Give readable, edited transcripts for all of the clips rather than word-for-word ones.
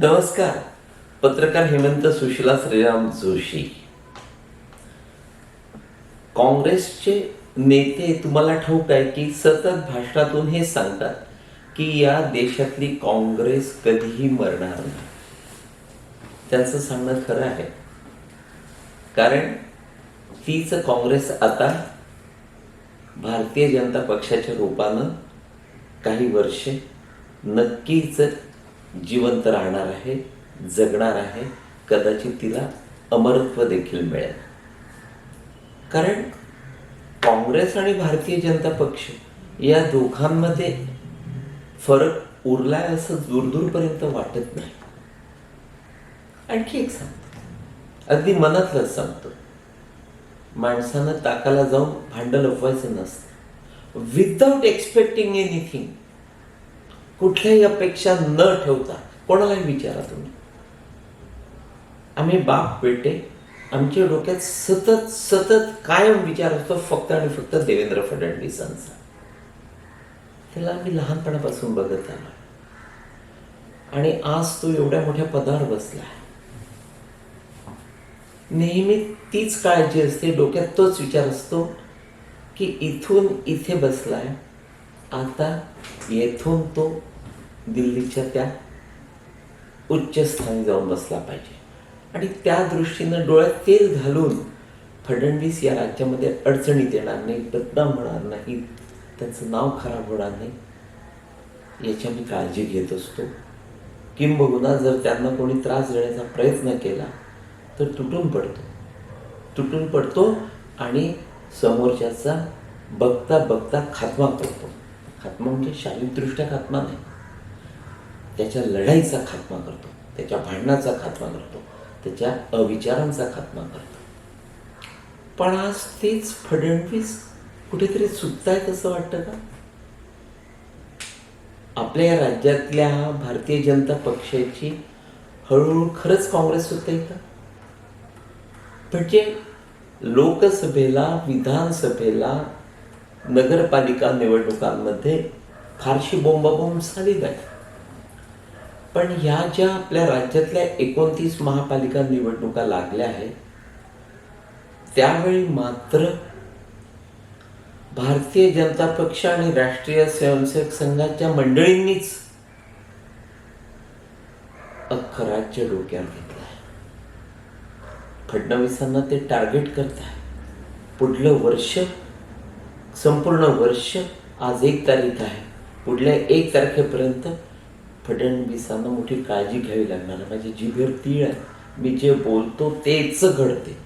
नमस्कार. पत्रकार हेमंत सुशीला श्रीराम जोशी. काँग्रेसचे नेते तुम्हाला ठाऊक आहे की सतत भाषणातून हे सांगतात की या देशातली काँग्रेस कधीही मरणार नाही. त्यांचं सांगणं खरं आहे, कारण तीच काँग्रेस आता भारतीय जनता पक्षाच्या रूपानं काही वर्षे नक्कीच जिवंत राहणार आहे, जगणार आहे. कदाचित तिला अमरत्व देखील मिळेल. कारण काँग्रेस आणि भारतीय जनता पक्ष या दोघांमध्ये फरक उरलाय असं दूरदूरपर्यंत वाटत नाही. आणखी एक सांगतो, अगदी मनातलं सांगतो, माणसानं ताकाला जाऊन भांडं लपवायचं नसतं. विदाउट एक्सपेक्टिंग एनिथिंग, कुठल्याही अपेक्षा न ठेवता कोणालाही विचारा तुम्ही. आम्ही बाप बेटे, आमच्या डोक्यात सतत सतत कायम विचार असतो फक्त आणि फक्त देवेंद्र फडणवीसांचा. त्याला आम्ही लहानपणापासून बघत आलो आणि आज तो एवढ्या मोठ्या पदावर बसला आहे. नेहमी तीच काळजी असते, डोक्यात तोच विचार असतो की इथून इथे बसलाय, आता येथून तो दिल्लीच्या त्या उच्च स्थानी जाऊन बसला पाहिजे. आणि त्या दृष्टीनं डोळ्यात तेल घालून फडणवीस या राज्यामध्ये अडचणीत येणार नाही, बदनाम होणार नाही, त्यांचं नाव खराब होणार नाही, याची मी काळजी घेत असतो. किंबहुना जर त्यांना कोणी त्रास देण्याचा प्रयत्न केला तर तुटून पडतो आणि समोरच्याचा बघता बघता खात्मा करतो. खात्मा म्हणजे शारीरिकदृष्ट्या खात्मा नाही, त्याच्या लढाईचा खात्मा करतो, त्याच्या भांडणाचा खात्मा करतो, त्याच्या अविचारांचा खात्मा करतो. पण आज तेच फडणवीस कुठेतरी चुकतायत असं वाटतं का? आपल्या या राज्यातल्या भारतीय जनता पक्षाची हळूहळू खरंच काँग्रेस होते का? म्हणजे लोकसभेला, विधानसभेला, नगरपालिका निवडणुकांमध्ये फारशी बोंबाबोंब झाली नाही. पण ह्या ज्या आपल्या राज्यातल्या 29 महापालिका निवडणुका लागल्या आहेत, त्यावेळी मात्र भारतीय जनता पक्ष आणि राष्ट्रीय स्वयंसेवक संघाच्या मंडळींनीच अख्खं राज्य डोक्यावर घेतलं आहे. फडणवीसांना ते टार्गेट करत आहे. पुढलं वर्ष, संपूर्ण वर्ष, आज 1 तारीख आहे, पुढल्या 1 तारखेपर्यंत फडणवीसांना मोठी काळजी घ्यावी लागणार. माझी जिभेवर तीळ आहे, मी जे बोलतो तेच घडते.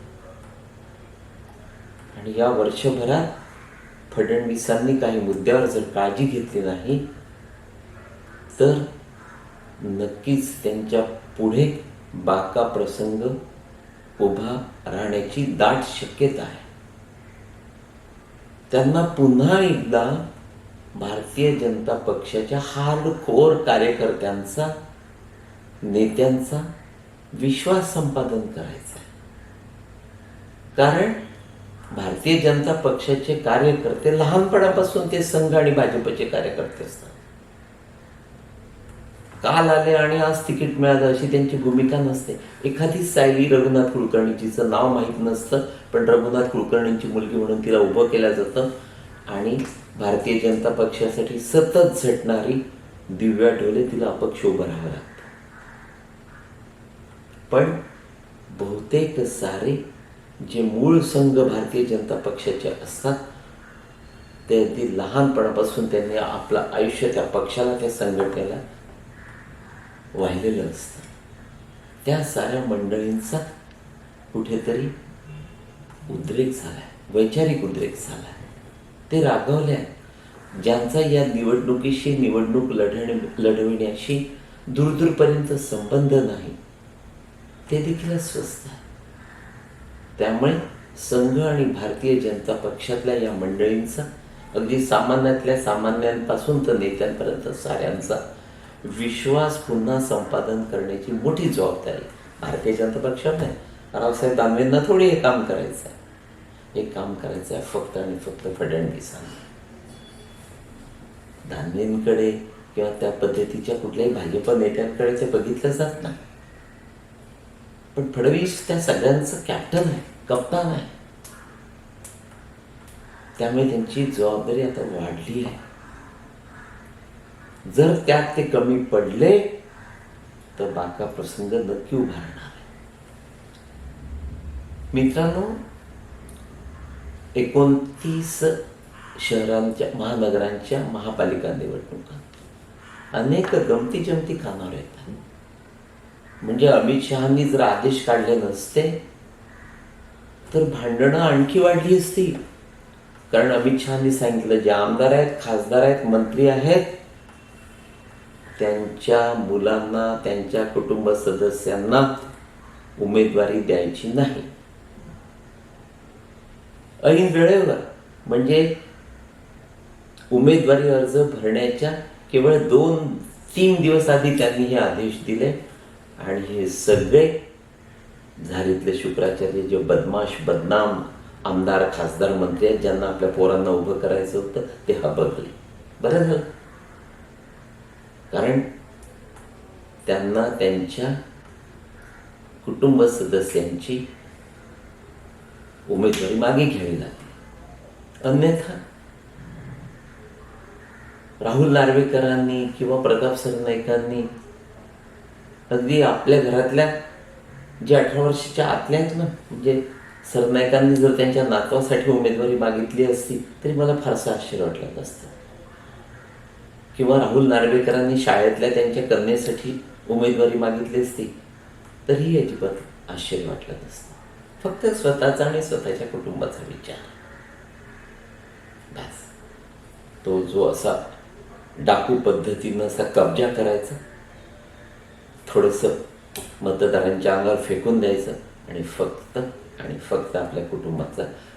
आणि या वर्षभरात फडणवीसांनी काही मुद्द्यावर जर काळजी घेतली नाही तर नक्कीच त्यांच्या पुढे बाका प्रसंग उभा राहण्याची दाट शक्यता आहे. त्यांना पुन्हा एकदा भारतीय जनता पक्षाच्या हार्डकोर कार्यकर्त्यांचा, नेत्यांचा विश्वास संपादन करायचा आहे. कारण भारतीय जनता पक्षाचे कार्यकर्ते लहानपणापासून ते संघ आणि भाजपचे कार्यकर्ते असतात. काल आले आणि आज तिकीट मिळालं अशी त्यांची भूमिका नसते. एखादी सायली रघुनाथ कुलकर्णीजीचं नाव माहीत नसतं, पण रघुनाथ कुलकर्णींची मुलगी म्हणून तिला उभं केलं जातं आणि भारतीय जनता पक्षासाठी सतत झटणारी दिव्या ढोले तिला अपक्ष उभं राहावं लागतं. पण बहुतेक सारे जे मूळ संघ भारतीय जनता पक्षाचे असतात ते अगदी लहानपणापासून त्यांनी आपलं आयुष्य त्या पक्षाला, त्या संघटनेला वाहिलेलं असतं. त्या साऱ्या मंडळींचा कुठेतरी उद्रेक झालाय, वैचारिक उद्रेक झालाय. ते रागावले आहेत. ज्यांचा या निवडणुकीशी, निवडणूक लढविण्याशी दूरदूरपर्यंत संबंध नाही, ते देखील अस्वस्थ आहेत. त्यामुळे संघ आणि भारतीय जनता पक्षातल्या या मंडळींचा, अगदी सामान्यातल्या सामान्यांपासून तर नेत्यांपर्यंत साऱ्यांचा विश्वास पुन्हा संपादन करण्याची मोठी जबाबदारी भारतीय जनता पक्षावर नाही. रावसाहेब दानवेंना थोडी हे काम करायचं आहे. हे काम करायचं आहे फक्त आणि फक्त फडणवीसांना. दानवेंकडे किंवा त्या पद्धतीच्या कुठल्याही भाजप नेत्यांकडे ते बघितलं जात नाही. पण फडणवीस त्या सगळ्यांचं कॅप्टन आहे, कप्तान आहे. त्यामुळे त्यांची जबाबदारी आता वाढली आहे. जर त्यात ते कमी पडले तर बाका प्रसंग नक्की उभारणार आहे. मित्रांनो, 29 शहरांच्या, महानगरांच्या महापालिका निवडणुका अनेक गमती जमती कानावर येतात. म्हणजे अमित शहानी जर आदेश काढले नसते तर भांडणं आणखी वाढली असती. कारण अमित शहानी सांगितलं, जे आमदार आहेत, खासदार आहेत, मंत्री आहेत, त्यांच्या मुलांना, त्यांच्या कुटुंब सदस्यांना उमेदवारी द्यायची नाही. ऐन वेळेवर, म्हणजे उमेदवारी अर्ज भरण्याच्या केवळ 2-3 दिवस आधी त्यांनी हे आदेश दिले. आणि हे सगळे झारीतले शुक्राचार्य, जे बदमाश, बदनाम आमदार, खासदार, मंत्री आहेत, ज्यांना आपल्या पोरांना उभं करायचं होतं, ते हबकले. बरं झालं, कारण त्यांना त्यांच्या कुटुंब सदस्यांची उमेदवारी मागे घ्यावी लागली. अन्यथा राहुल नार्वेकरांनी किंवा प्रताप सरनाईकांनी अगदी आपल्या घरातल्या जे 18 वर्षाच्या आतल्या आहेत ना, म्हणजे सरनाईकांनी जर त्यांच्या नातवासाठी उमेदवारी मागितली असती तरी मला फारसं आश्चर्य वाटलं नसतं. किंवा राहुल नार्वेकरांनी शाळेतल्या त्यांच्या कन्येसाठी उमेदवारी मागितली असती तरीही अजिबात आश्चर्य वाटलं नसतं. फक्त स्वतःचा आणि स्वतःच्या कुटुंबाचा विचार. बस. तो जो असा डाकू पद्धतीनं असा कब्जा करायचा, थोडंसं मतदारांच्या अंगावर फेकून द्यायचं आणि फक्त आपल्या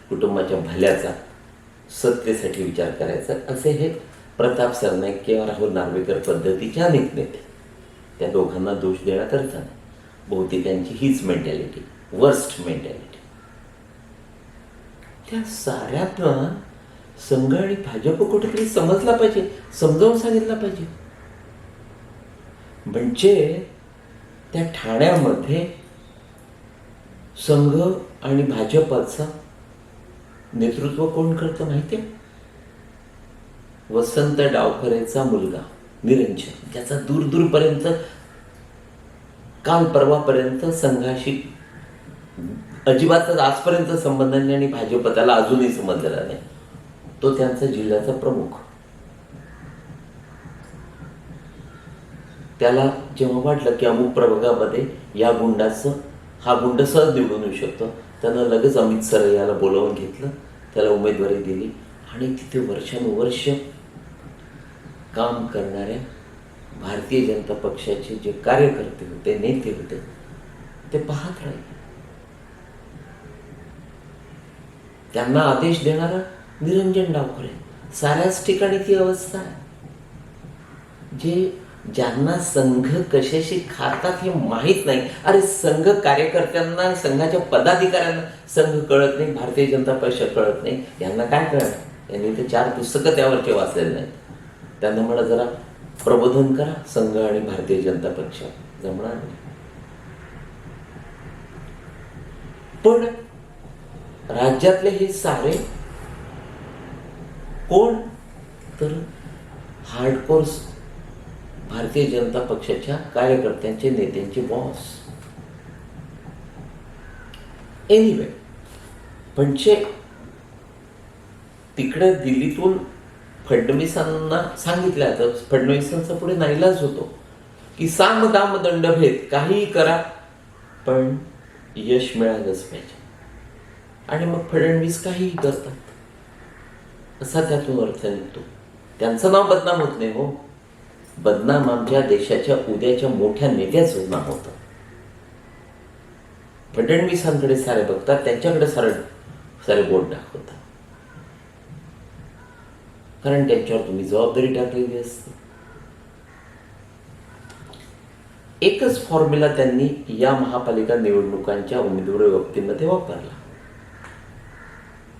कुटुंबाच्या भल्याचा, सत्तेसाठी विचार करायचा, असे हे प्रताप सरनाईक किंवा राहुल नार्वेकर पद्धतीचे अनेक नेते. त्या दोघांना दोष देण्यात अर्थ नाही. बहुतेकांची हीच मेंटॅलिटी, वर्स्ट मेंटॅलिटी. त्या साऱ्यातनं संघ आणि भाजप कुठेतरी समजला पाहिजे, समजावून सांगितलं पाहिजे. म्हणजे त्या ठाण्यामध्ये संघ आणि भाजपाचं नेतृत्व कोण करतं माहितीये? वसंत डावखरेचा मुलगा निरंजन, ज्याचा दूरपर्यंत, काल परवापर्यंत संघाशी अजिबातच आजपर्यंत संबंध नाही आणि भाजप त्याला अजूनही समजलेला नाही. तो त्यांचा जिल्ह्याचा प्रमुख. त्याला जेव्हा वाटलं की अमुक प्रभागामध्ये या गुंडाचं, हा गुंड सहज निवडून येऊ शकतो, त्यानं लगेच अमित सरय्याला बोलावून घेतलं, त्याला उमेदवारी दिली आणि तिथे वर्षानुवर्ष काम करणाऱ्या भारतीय जनता पक्षाचे जे कार्यकर्ते होते, नेते होते, ते पाहत राहिले. त्यांना आदेश देणारा निरंजन डावखरे. साऱ्याच ठिकाणी ती अवस्था आहे. ज्यांना संघ कशाशी खातात हे माहीत नाही. अरे संघ कार्यकर्त्यांना, संघाच्या पदाधिकाऱ्यांना संघ कळत नाही, भारतीय जनता पक्ष कळत नाही. यांना काय कळणार? यांनी ते 4 पुस्तकं त्यावरचे वाचलेले नाहीत. त्यांना म्हणा जरा प्रबोधन करा संघ आणि भारतीय जनता पक्ष, जमणार नाही. पण राज्यातले हे सारे कोण? तर हार्डकोर भारतीय जनता पक्षाच्या कार्यकर्त्यांचे, नेत्यांचे बॉस. एनिवे, म्हणजे तिकडे दिल्लीतून फडणवीसांना सांगितलं तर फडणवीसांचा पुढे नाईलाज होतो की साम दाम दंडभेद काहीही करा पण यश मिळालंच पाहिजे. आणि मग फडणवीस काहीही करतात असा त्यातून अर्थ निघतो. त्यांचं नाव बदनाम होत नाही. हो, बदनाम आमच्या देशाच्या उद्याच्या मोठ्या नेत्याचं नाव होतं. फडणवीसांकडे सारे बघतात, त्यांच्याकडे सारे बोट दाखवतात, कारण त्यांच्यावर तुम्ही जबाबदारी टाकलेली असते. एकच फॉर्म्युला त्यांनी या महापालिका निवडणुकांच्या उमेदवारी बाबतीमध्ये वापरला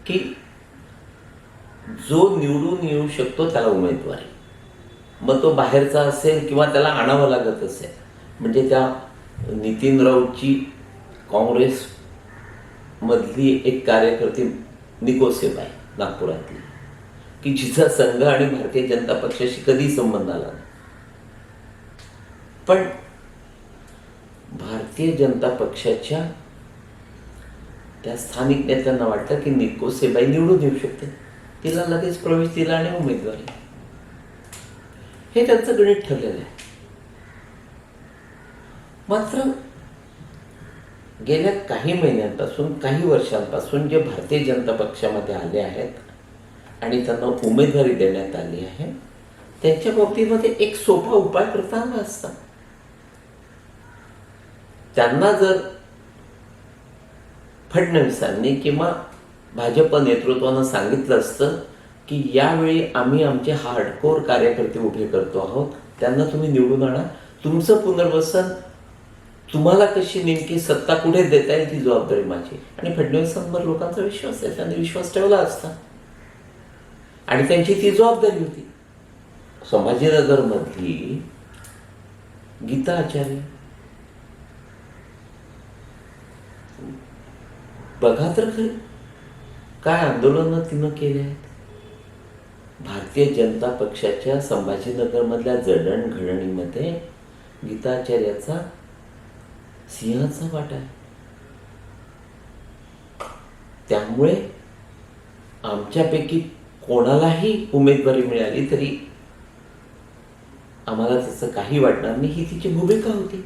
की जो निवडून येऊ शकतो त्याला उमेदवारी. मग तो बाहेरचा असेल किंवा त्याला आणावं लागत असेल. म्हणजे त्या नितीन राऊतची काँग्रेस मधली एक कार्यकर्ती निकोसेबाई नागपुरातली, की जिचा संघ आणि भारतीय जनता पक्षाशी कधी संबंध आला नाही. पण भारतीय जनता पक्षाच्या त्या स्थानिक नेत्यांना वाटतं की निकोसेबाई निवडून येऊ शकते, तिला लगेच प्रवेश दिला आणि उमेदवारी. हे त्यांचं गणित ठरलेलं आहे. मात्र गेल्या काही महिन्यांपासून, काही वर्षांपासून जे भारतीय जनता पक्षामध्ये आले आहेत आणि त्यांना उमेदवारी देण्यात आली आहे, त्यांच्या बाबतीमध्ये एक सोपा उपाय करता आला असता. त्यांना जर फडणवीसांनी किंवा भाजप नेतृत्वानं सांगितलं असतं की यावेळी आम्ही आमचे हार्डकोर कार्यकर्ते उभे करतो आहोत, त्यांना तुम्ही निवडून आणा, तुमचं पुनर्वसन, तुम्हाला कशी नेमकी सत्ता कुठे देता येईल ती जबाबदारी माझी. आणि फडणवीसांवर लोकांचा विश्वास आहे, त्यांनी विश्वास ठेवला असता आणि त्यांची ती जबाबदारी होती. संभाजीनगर मधली गीता आचार्य, बघा तर खरी काय आंदोलनं तिनं केले आहेत. भारतीय जनता पक्षाच्या संभाजीनगर मधल्या जडणघडणीमध्ये गीता आचार्याचा सिंहाचा वाटा आहे. त्यामुळे आमच्यापैकी कोणालाही उमेदवारी मिळाली तरी आम्हाला त्याचं काही वाटणार नाही, ही तिची भूमिका होती.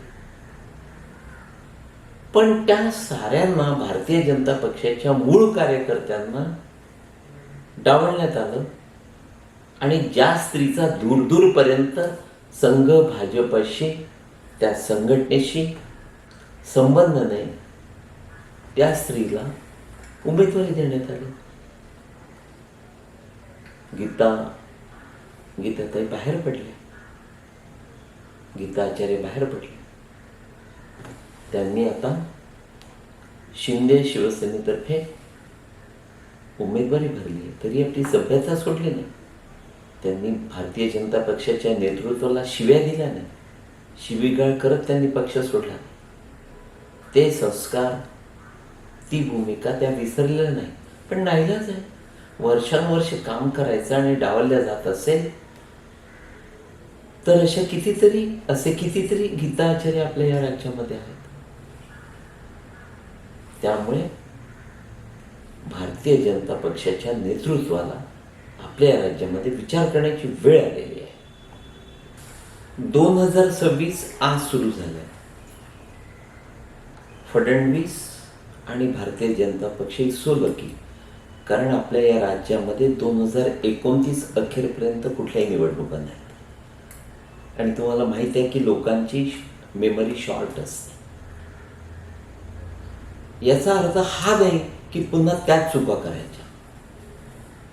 पण त्या साऱ्यांना, भारतीय जनता पक्षाच्या मूळ कार्यकर्त्यांना डावलण्यात आलं आणि ज्या स्त्रीचा दूरदूरपर्यंत संघ भाजपशी, त्या संघटनेशी संबंध नाही, त्या स्त्रीला उमेदवारी देण्यात आली. गीताताई बाहेर पडल्या, गीता आचार्य बाहेर पडले. त्यांनी आता शिंदे शिवसेनेतर्फे उमेदवारी भरली, तरी आपली सभ्यता सोडली नाही. त्यांनी भारतीय जनता पक्षाच्या नेतृत्वाला शिव्या दिल्या नाही, शिवीगाळ करत त्यांनी पक्ष सोडला. ते संस्कार, ती भूमिका त्या विसरलेल्या नाही. पण नाईलाज आहे, वर्षानुवर्ष काम करायचं आणि डावलल्या जात असेल तर असे कितीतरी गीता आचार्य आपल्या या राज्यामध्ये आहेत. त्यामुळे भारतीय जनता पक्षाच्या नेतृत्वाला आपल्या या राज्यामध्ये विचार करण्याची वेळ आलेली आहे. 2026 आज सुरू झालाय. फडणवीस आणि भारतीय जनता पक्ष सो लकी, कारण आपल्या या राज्यामध्ये 2029 अखेरपर्यंत कुठल्याही निवडणुका नाहीत. आणि तुम्हाला माहिती आहे की लोकांची मेमरी शॉर्ट असते. याचा अर्थ हा नाही की पुन्हा त्याच चुका करायच्या.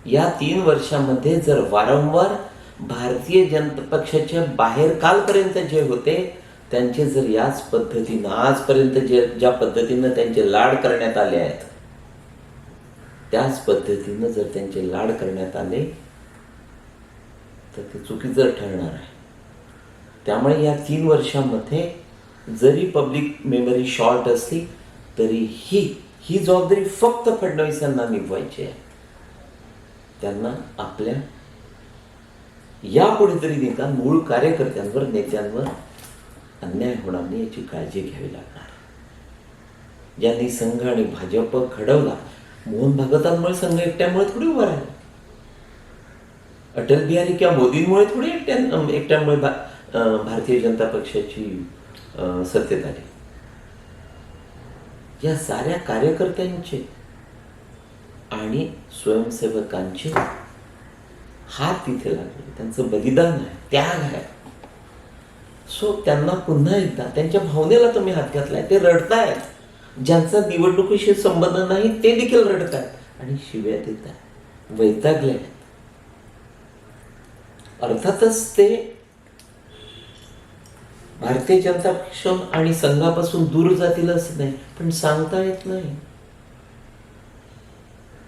या 3 वर्षामध्ये जर वारंवार भारतीय जनता पक्षाच्या बाहेर कालपर्यंत जे होते त्यांचे जर याच पद्धतीनं आजपर्यंत ज्या पद्धतीनं त्यांचे लाड करण्यात आले आहेत, त्याच पद्धतीनं जर त्यांचे लाड करण्यात आले तर ते चुकीचं ठरणार आहे. त्यामुळे या 3 वर्षांमध्ये जरी पब्लिक मेमरी शॉर्ट असली तरी ही जबाबदारी फक्त फडणवीसांना निभवायची आहे. त्यांना आपल्या यापुढे तरी निदान मूळ कार्यकर्त्यांवर, नेत्यांवर अन्याय होणार नाही याची काळजी घ्यावी लागणार. ज्यांनी संघ आणि भाजप घडवला, मोहन भागवतांमुळे संघ एकट्यामुळे थोडी उभा राहिला, अटल बिहारी किंवा मोदींमुळे थोडी एकट्यामुळे भारतीय जनता पक्षाची सत्तेत आली. या साऱ्या कार्यकर्त्यांचे आणि स्वयंसेवकांचे हात तिथे लागले, त्यांचं बलिदान आहे, त्याग आहे. सो त्यांना पुन्हा एकदा त्यांच्या भावनेला तुम्ही हात घातलाय. ते रडतायत, ज्यांचा निवडणुकीशी संबंध नाही ते देखील रडतायत आणि शिव्या देत आहेत, वैतागले आहेत. अर्थातच ते भारतीय जनता पक्ष आणि संघापासून दूर जातील असं नाही, पण सांगता येत नाही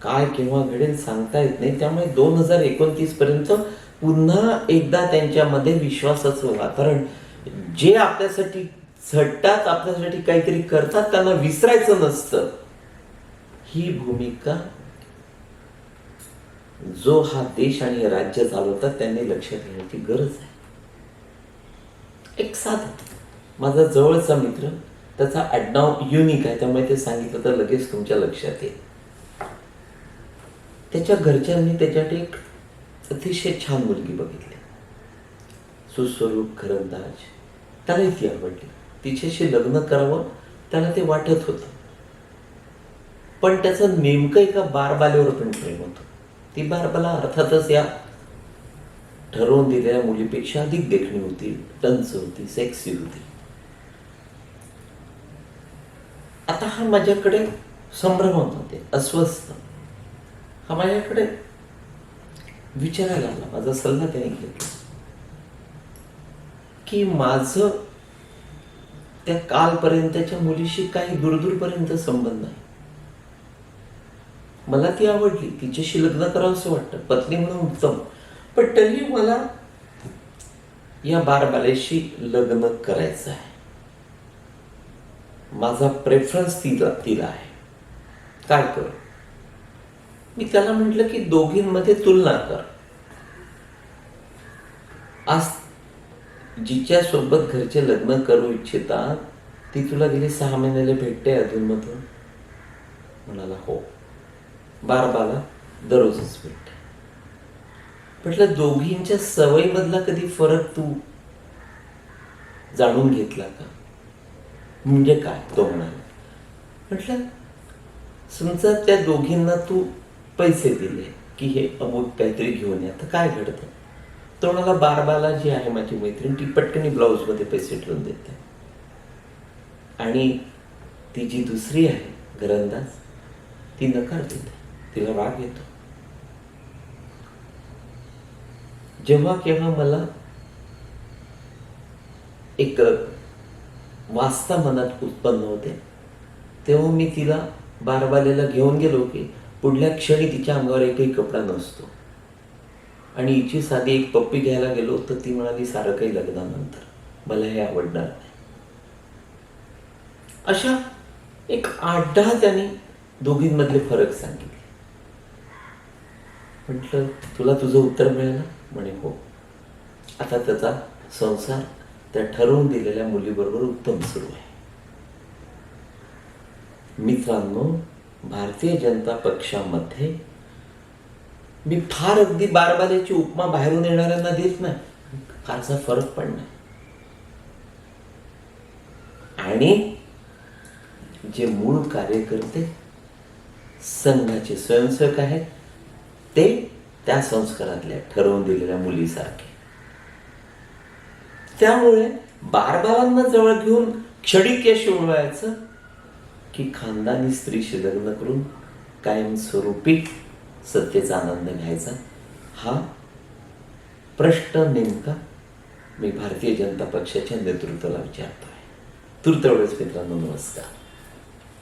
काय केव्हा घडेल, सांगता येत नाही. त्यामुळे 2029 पर्यंत पुन्हा एकदा त्यांच्यामध्ये विश्वासाचं वातावरण, जे आपल्यासाठी झटतात, आपल्यासाठी काहीतरी करतात, त्यांना विसरायचं नसतं. ही भूमिका जो हा देश आणि राज्य चालवतात त्यांनी लक्षात घेण्याची गरज आहे. एक साधा माझा जवळचा मित्र, त्याचा आडनाव युनिक आहे, त्यामुळे ते सांगितलं तर लगेच तुमच्या लक्षात येईल. त्याच्या घरच्यांनी त्याच्यात एक अतिशय छान मुलगी बघितली, सुस्वरूप, घरंदाज. त्यालाही ती आवडली. तिच्याशी लग्न करावं त्याला ते वाटत होतं. पण त्याचं नेमकं एका बारबाल्यावर पण प्रेम होतं. ती बारबाला अर्थातच या ठरवून दिलेल्या मुलीपेक्षा अधिक देखणी होती, टंच होती, सेक्सी होती. आता हा माझ्याकडे संभ्रमात होते, अस्वस्थ. हा माझ्याकडे विचारायला आला, माझा सल्ला त्याने घेतला की माझं त्या कालपर्यंतच्या मुलीशी काही दूरदूरपर्यंत संबंध नाही. मला ती आवडली, तिच्याशी लग्न करावं असं वाटतं, पत्नी म्हणून उत्तम. पण तरी मला या बारबाल्याशी लग्न करायचं आहे. माझा प्रेफरन्स तिला आहे. काय कर? मी त्याला म्हटलं की दोघींमध्ये तुलना कर. आज जिच्या सोबत घरचे लग्न करू इच्छितात ती तुला गेली 6 महिन्याला भेटते अधूनमधून? म्हणाला हो. बारबाला दररोजच भेटते. म्हटलं दोघींच्या सवयीमधला कधी फरक तू जाणून घेतला का? म्हणजे काय? तो म्हणाला. म्हटलं समजा त्या दोघींना तू पैसे दिले की हे अमुक काहीतरी घेऊन या, तर काय घडतं? तो म्हणाला बारबाला जी आहे माझी मैत्रीण, ती पटकनी ब्लाऊज मध्ये पैसे ठेवून देते. आणि ती जी दुसरी आहे घरंदाज, ती नकार देते, तिला राग येतो. जेव्हा केव्हा मला एक वास्ता मनात उत्पन्न होते, तेव्हा मी तिला बारबाल्याला घेऊन गेलो की पुढल्या क्षणी तिच्या अंगावर एकही कपडा नसतो. आणि हिची साधी एक पप्पी घ्यायला गेलो तर ती म्हणाली सारं काही लग्नानंतर, मला हे आवडणार नाही. अशा एक 8-10 त्यांनी दोघींमधले फरक सांगितले. म्हटलं तुला तुझं उत्तर मिळालं? म्हणे हो. आता त्याचा संसार त्या ठरवून दिलेल्या मुलीबरोबर उत्तम सुरू आहे. मित्रांनो, भारतीय जनता पक्षामध्ये मी फार अगदी बारबाल्याची उपमा बाहेरून येणाऱ्यांना देत नाही, फारसा फरक पण नाही. आणि जे मूळ कार्यकर्ते संघाचे स्वयंसेवक आहेत ते त्या संस्कारातल्या ठरवून दिलेल्या मुलीसारखे. त्यामुळे बारबालांना जवळ घेऊन क्षणिक यश मिळवायचं की खानदानी स्त्रीशी लग्न करून कायमस्वरूपी सत्तेचा आनंद घ्यायचा, हा प्रश्न नेमका मी भारतीय जनता पक्षाच्या नेतृत्वाला विचारतोय. तूर्त एवढंच मित्रांनो, नमस्कार.